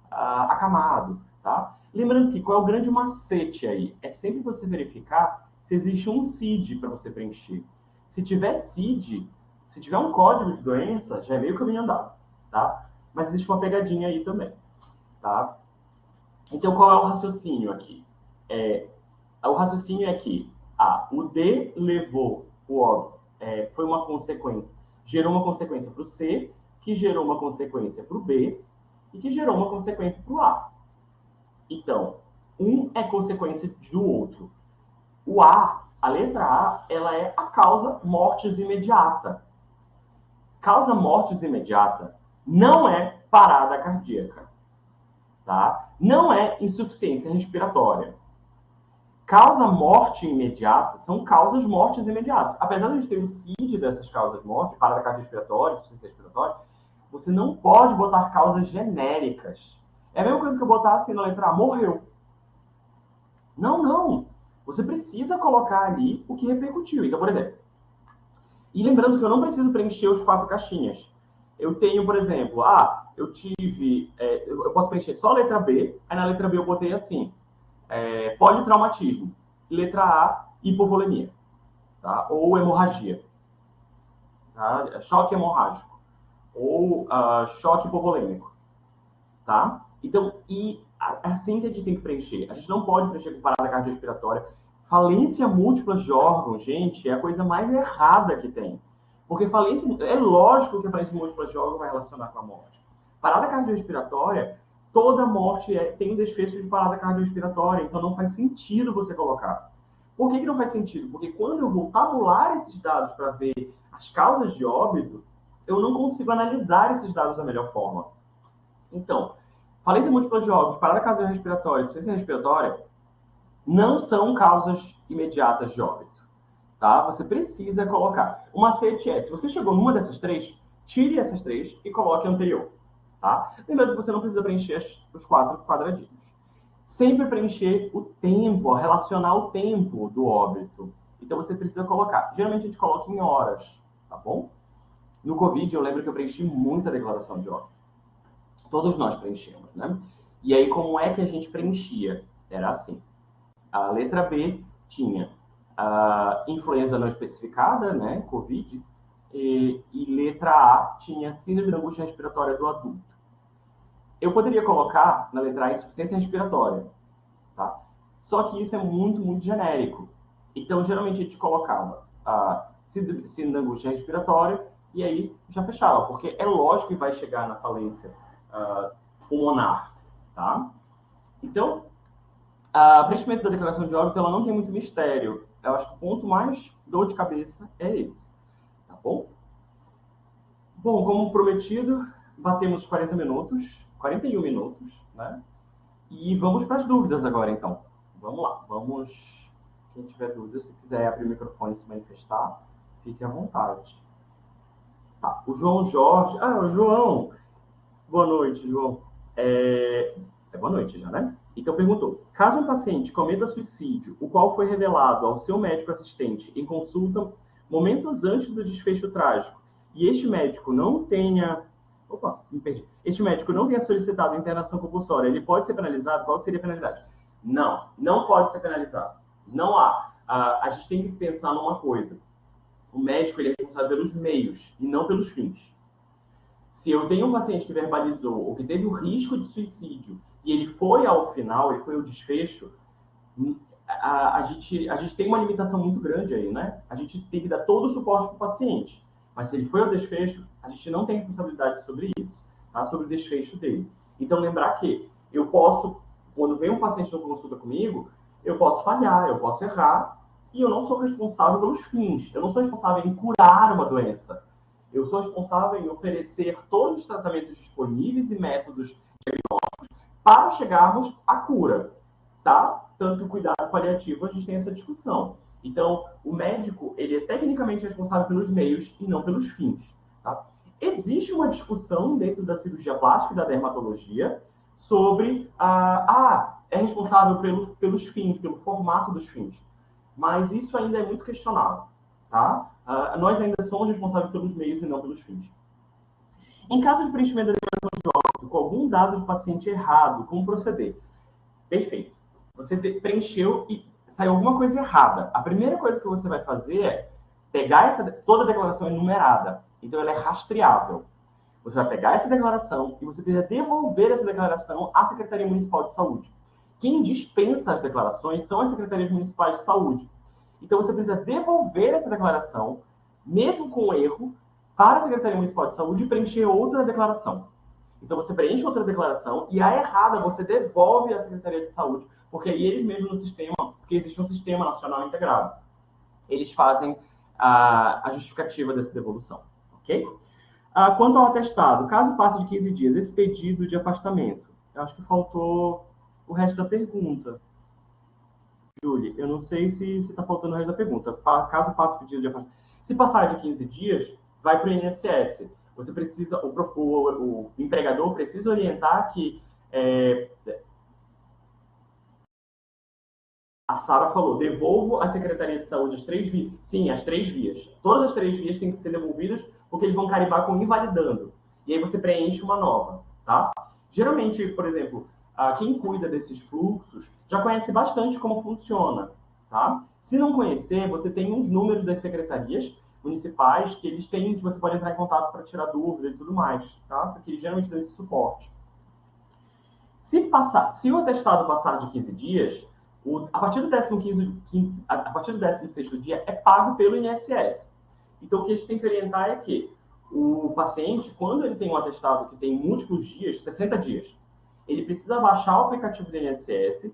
acamado, tá? Lembrando que qual é o grande macete aí? É sempre você verificar se existe um CID para você preencher. Se tiver CID, se tiver um código de doença, já é meio caminho andado, tá? Mas existe uma pegadinha aí também, tá? Então, qual é o raciocínio aqui? O raciocínio é que o D levou o óbito, foi uma consequência, gerou uma consequência para o C, que gerou uma consequência para o B, e que gerou uma consequência para o A. Então, um é consequência do outro. A letra A, ela é a causa mortes imediata. Causa mortes imediata não é parada cardíaca, tá? Não é insuficiência respiratória. Causa morte imediata são causas mortes imediatas. Apesar de a gente ter o CID dessas causas mortes, parada cardiorrespiratória, insuficiência respiratória, você não pode botar causas genéricas. É a mesma coisa que eu botar assim na letra A, morreu. Não. Você precisa colocar ali o que repercutiu. Então, por exemplo, e lembrando que eu não preciso preencher os 4 caixinhas. Eu tenho, por exemplo, eu posso preencher só a letra B, aí na letra B eu botei assim, politraumatismo. Letra A, hipovolemia, tá? Ou hemorragia, tá? Choque hemorrágico, ou choque hipovolêmico, tá? Então, assim que a gente tem que preencher. A gente não pode preencher com parada cardiorrespiratória. Falência múltipla de órgãos, gente, é a coisa mais errada que tem. Porque é lógico que a falência múltipla de órgãos vai relacionar com a morte. Parada cardiorrespiratória, toda morte tem um desfecho de parada cardiorrespiratória, então não faz sentido você colocar. Por que não faz sentido? Porque quando eu vou tabular esses dados para ver as causas de óbito, eu não consigo analisar esses dados da melhor forma. Então, falência múltipla de órgãos, parada cardiorrespiratória, insuficiência respiratória, não são causas imediatas de óbito, tá? Você precisa colocar. O macete se você chegou numa dessas 3, tire essas 3 e coloque a anterior, tá? Lembrando que você não precisa preencher os 4 quadradinhos. Sempre preencher o tempo, relacionar o tempo do óbito. Então, você precisa colocar. Geralmente, a gente coloca em horas, tá bom? No Covid, eu lembro que eu preenchi muita declaração de óbito. Todos nós preenchemos, né? E aí, como é que a gente preenchia? Era assim. A letra B tinha a influenza não especificada, né, Covid, e letra A tinha síndrome da angústia respiratória do adulto. Eu poderia colocar na letra A insuficiência respiratória, tá? Só que isso é muito, muito genérico. Então, geralmente a gente colocava a síndrome da angústia respiratória e aí já fechava, porque é lógico que vai chegar na falência pulmonar, tá? Então, A preenchimento da declaração de óbito, ela não tem muito mistério. Eu acho que o ponto mais dor de cabeça é esse, tá bom? Bom, como prometido, batemos 40 minutos, 41 minutos, né? E vamos para as dúvidas agora, então. Vamos lá, vamos... Quem tiver dúvidas, se quiser abrir o microfone e se manifestar, fique à vontade. Tá, o João Jorge... Ah, o João! Boa noite, João. É boa noite já, né? Então perguntou: caso um paciente cometa suicídio, o qual foi revelado ao seu médico assistente em consulta momentos antes do desfecho trágico, e este médico não tenha. Opa, me perdi. Este médico não tenha solicitado internação compulsória, ele pode ser penalizado? Qual seria a penalidade? Não, não pode ser penalizado. Não há. A gente tem que pensar numa coisa: o médico ele é responsável pelos meios e não pelos fins. Se eu tenho um paciente que verbalizou ou que teve o risco de suicídio e ele foi ao final, ele foi ao desfecho, a gente tem uma limitação muito grande aí, né? A gente tem que dar todo o suporte para o paciente. Mas se ele foi ao desfecho, a gente não tem responsabilidade sobre isso, tá? Sobre o desfecho dele. Então, lembrar que eu posso, quando vem um paciente na consulta comigo, eu posso falhar, eu posso errar, e eu não sou responsável pelos fins. Eu não sou responsável em curar uma doença. Eu sou responsável em oferecer todos os tratamentos disponíveis e métodos para chegarmos à cura, tá? Tanto o cuidado paliativo, a gente tem essa discussão. Então, o médico, ele é tecnicamente responsável pelos meios e não pelos fins, tá? Existe uma discussão dentro da cirurgia plástica e da dermatologia sobre é responsável pelos fins, pelo formato dos fins. Mas isso ainda é muito questionável, tá? Nós ainda somos responsáveis pelos meios e não pelos fins. Em caso de preenchimento da declaração de óbito com algum dado de paciente errado, como proceder? Perfeito. Você preencheu e saiu alguma coisa errada. A primeira coisa que você vai fazer é pegar toda a declaração enumerada. Então, ela é rastreável. Você vai pegar essa declaração e você precisa devolver essa declaração à Secretaria Municipal de Saúde. Quem dispensa as declarações são as Secretarias Municipais de Saúde. Então, você precisa devolver essa declaração, mesmo com erro, para a Secretaria Municipal de Saúde e preencher outra declaração. Então, você preenche outra declaração e a errada você devolve à Secretaria de Saúde, porque aí eles mesmos no sistema, porque existe um sistema nacional integrado, eles fazem a justificativa dessa devolução, ok? Quanto ao atestado, caso passe de 15 dias, esse pedido de afastamento, eu acho que faltou o resto da pergunta. Julie, eu não sei se está faltando o resto da pergunta. Caso passe o pedido de afastamento, se passar de 15 dias, vai para o INSS. Você precisa, o empregador precisa orientar que a Sara falou, devolvo à Secretaria de Saúde as 3 vias. Sim, as 3 vias. Todas as 3 vias têm que ser devolvidas porque eles vão carimbar com invalidando. E aí você preenche uma nova, tá? Geralmente, por exemplo, quem cuida desses fluxos já conhece bastante como funciona, tá? Se não conhecer, você tem uns números das secretarias municipais que eles têm, que você pode entrar em contato para tirar dúvidas e tudo mais, tá? Porque eles geralmente dão esse suporte. Se o atestado passar de 15 dias, a partir do 16º dia é pago pelo INSS. Então, o que a gente tem que orientar é que o paciente, quando ele tem um atestado que tem múltiplos dias, 60 dias, ele precisa baixar o aplicativo do INSS,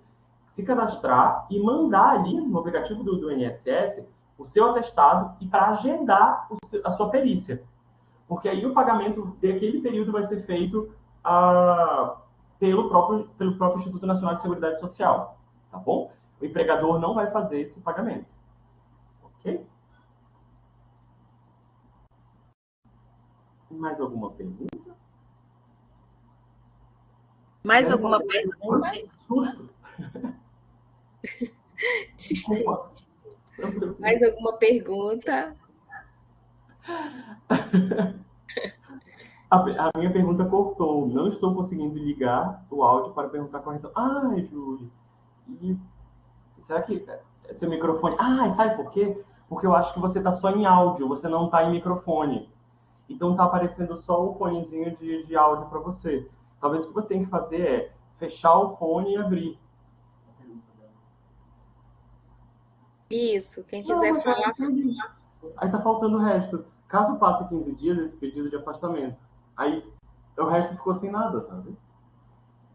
se cadastrar e mandar ali no aplicativo do INSS o seu atestado e para agendar a sua perícia. Porque aí o pagamento daquele período vai ser feito pelo próprio Instituto Nacional de Seguridade Social, tá bom? O empregador não vai fazer esse pagamento, ok? Mais alguma pergunta? Mais alguma pergunta? Susto. Desculpa. Mais alguma pergunta? A minha pergunta cortou. Não estou conseguindo ligar o áudio para perguntar corretamente. Júlio. Será que seu microfone... sabe por quê? Porque eu acho que você está só em áudio, você não está em microfone. Então está aparecendo só o fonezinho de áudio para você. Talvez o que você tem que fazer é fechar o fone e abrir. Isso, quem quiser falar. Aí tá faltando o resto. Caso passe 15 dias esse pedido de afastamento, aí o resto ficou sem nada, sabe?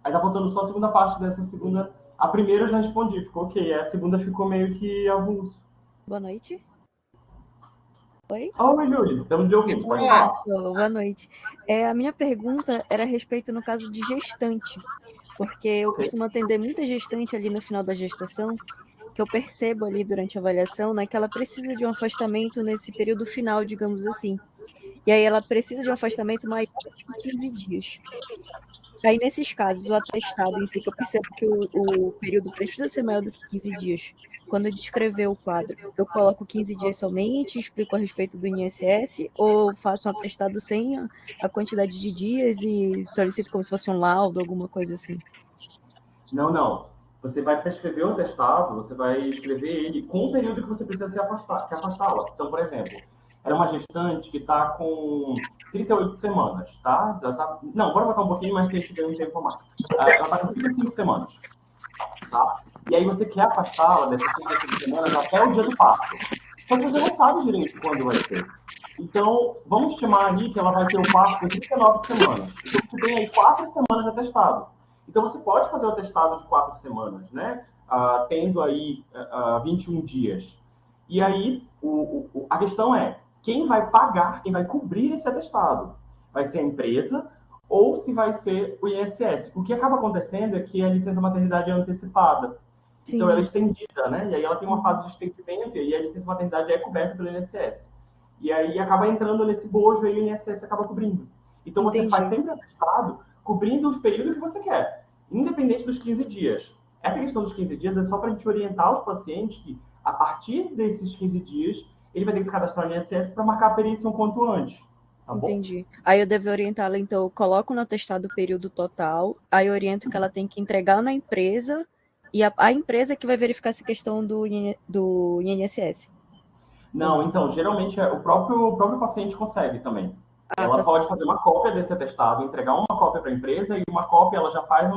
Aí tá faltando só a segunda parte dessa segunda A primeira eu já respondi, ficou ok. A segunda ficou meio que avulso. Boa noite. Oi? Oi, Júlia, estamos de ouvindo, pode Olá. falar. Boa noite. A minha pergunta era a respeito, no caso, de gestante, porque eu Ok. costumo atender muita gestante ali no final da gestação, que eu percebo ali durante a avaliação, né, que ela precisa de um afastamento nesse período final, digamos assim. E aí ela precisa de um afastamento maior de 15 dias. Aí, nesses casos, o atestado em si, que eu percebo que o período precisa ser maior do que 15 dias. Quando eu descrever o quadro, eu coloco 15 dias somente, explico a respeito do INSS, ou faço um atestado sem a quantidade de dias e solicito como se fosse um laudo, alguma coisa assim? Não, não. Você vai prescrever o atestado, você vai escrever ele com o período que você precisa se afastar, que afastá-la. Então, por exemplo, era uma gestante que está com 38 semanas, tá? Já tá... Não, bora botar um pouquinho mais que a gente ganha um tempo a mais. Ela está com 35 semanas, tá? E aí você quer afastá-la dessas 35 semanas até o dia do parto. Só que você não sabe direito quando vai ser. Então, vamos estimar ali que ela vai ter o parto com 39 semanas. Então, você tem aí 4 semanas de atestado. Então, você pode fazer o atestado de 4 semanas, né? Tendo aí 21 dias. E aí, a questão é, quem vai pagar, quem vai cobrir esse atestado? Vai ser a empresa ou se vai ser o INSS? O que acaba acontecendo é que a licença maternidade é antecipada. Então, ela é Sim, estendida, né? E aí ela tem uma fase de estendimento e aí a licença maternidade é coberta pelo INSS. E aí acaba entrando nesse bojo e o INSS acaba cobrindo. Então você faz entendi. sempre atestado cobrindo os períodos que você quer, independente dos 15 dias. Essa questão dos 15 dias é só para a gente orientar os pacientes que, a partir desses 15 dias, ele vai ter que se cadastrar no INSS para marcar a perícia um quanto antes. Tá bom? Entendi. Aí eu devo orientá-la, então, eu coloco no atestado o período total, aí eu oriento que ela tem que entregar na empresa, e a empresa que vai verificar essa questão do INSS. Ou Não, não? então, geralmente o próprio paciente consegue também. Ah, Ela tá pode certo. fazer uma cópia desse atestado, entregar uma cópia para a empresa e uma cópia ela já faz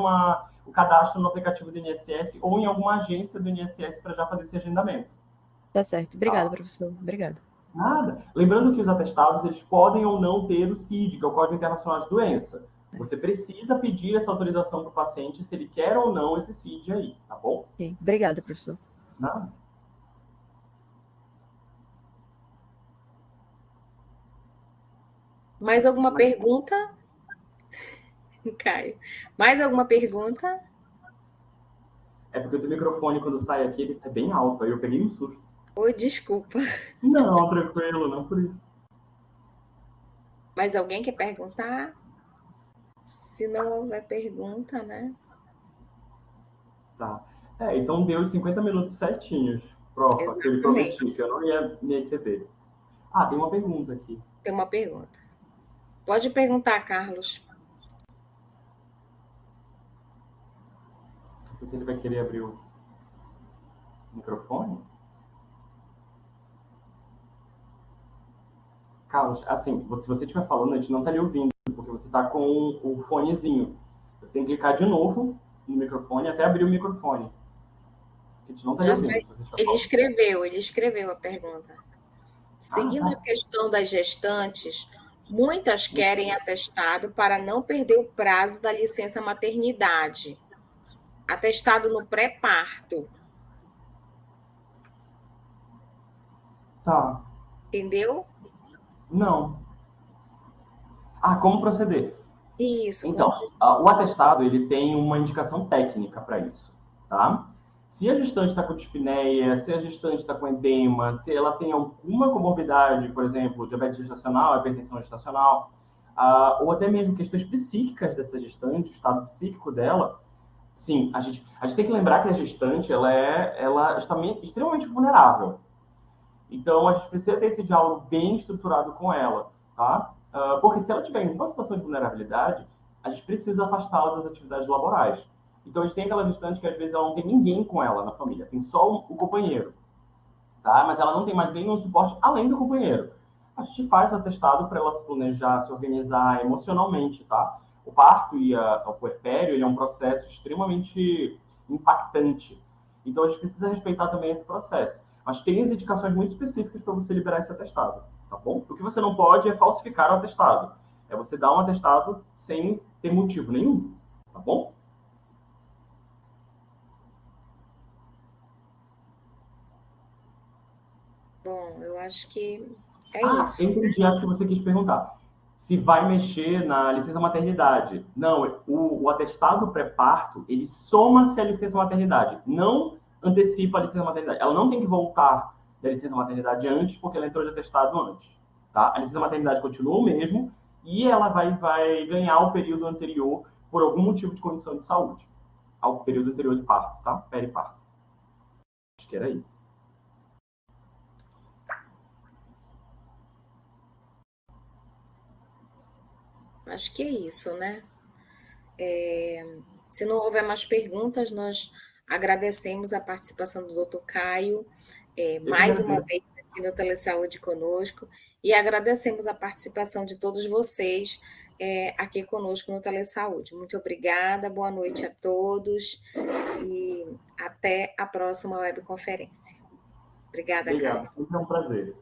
o cadastro no aplicativo do INSS ou em alguma agência do INSS para já fazer esse agendamento. Tá certo. Obrigada, Tá? professor. Obrigada. Nada. Lembrando que os atestados eles podem ou não ter o CID, que é o Código Internacional de Doença. Você precisa pedir essa autorização para o paciente se ele quer ou não esse CID aí, tá bom? Ok. Obrigada, professor. Nada. Mais alguma pergunta, Caio? Mais alguma pergunta? É porque o teu microfone, quando sai aqui, ele sai bem alto. Aí eu peguei um susto. Oi, desculpa. Não, tranquilo, não por isso. Mais alguém quer perguntar? Se não houver pergunta, né? Tá. Então deu os 50 minutos certinhos, profa, que eu lhe Exatamente. prometi, que eu não ia me exceder. Ah, tem uma pergunta aqui. Tem uma pergunta. Pode perguntar, Carlos. Não sei se ele vai querer abrir o microfone. Carlos, assim, se você estiver falando, a gente não tá lhe ouvindo, porque você tá com o fonezinho. Você tem que clicar de novo no microfone até abrir o microfone. A gente não tá lhe Já ouvindo, sei. se você estiver Ele falando. escreveu, ele escreveu a pergunta. Ah, Seguindo a tá. questão das gestantes, muitas querem atestado para não perder o prazo da licença maternidade. Atestado no pré-parto, Tá. entendeu? Não. Ah, como proceder? Isso, como Então, o atestado ele tem uma indicação técnica para isso, tá? Se a gestante está com dispneia, se a gestante está com edema, se ela tem alguma comorbidade, por exemplo, diabetes gestacional, hipertensão gestacional, ou até mesmo questões psíquicas dessa gestante, o estado psíquico dela, sim, a gente tem que lembrar que a gestante ela está extremamente vulnerável. Então, a gente precisa ter esse diálogo bem estruturado com ela, tá? Porque se ela tiver em uma situação de vulnerabilidade, a gente precisa afastá-la das atividades laborais. Então, a gente tem aquela gestante que às vezes ela não tem ninguém com ela na família, tem só o companheiro, tá? Mas ela não tem mais nenhum suporte além do companheiro. A gente faz o atestado para ela se planejar, se organizar emocionalmente, tá? O parto e o puerpério ele é um processo extremamente impactante. Então a gente precisa respeitar também esse processo. Mas tem as indicações muito específicas para você liberar esse atestado, tá bom? O que você não pode é falsificar o atestado. É você dar um atestado sem ter motivo nenhum, tá bom? bom, eu acho que é isso. Entendi, acho que você quis perguntar. Se vai mexer na licença maternidade. Não, o atestado pré-parto, ele soma-se à licença maternidade, não antecipa a licença maternidade. Ela não tem que voltar da licença maternidade antes, porque ela entrou de atestado antes. Tá? A licença maternidade continua o mesmo e ela vai ganhar o período anterior por algum motivo de condição de saúde. Ao período anterior de parto, tá? Periparto. Acho que era isso. Acho que é isso, né? Se não houver mais perguntas, nós agradecemos a participação do Dr. Caio, Eu que mais uma agradeço. vez aqui no Telesaúde conosco, e agradecemos a participação de todos vocês aqui conosco no Telesaúde. Muito obrigada, boa noite a todos e até a próxima webconferência. Obrigada, Caio. Obrigado, sempre é um prazer.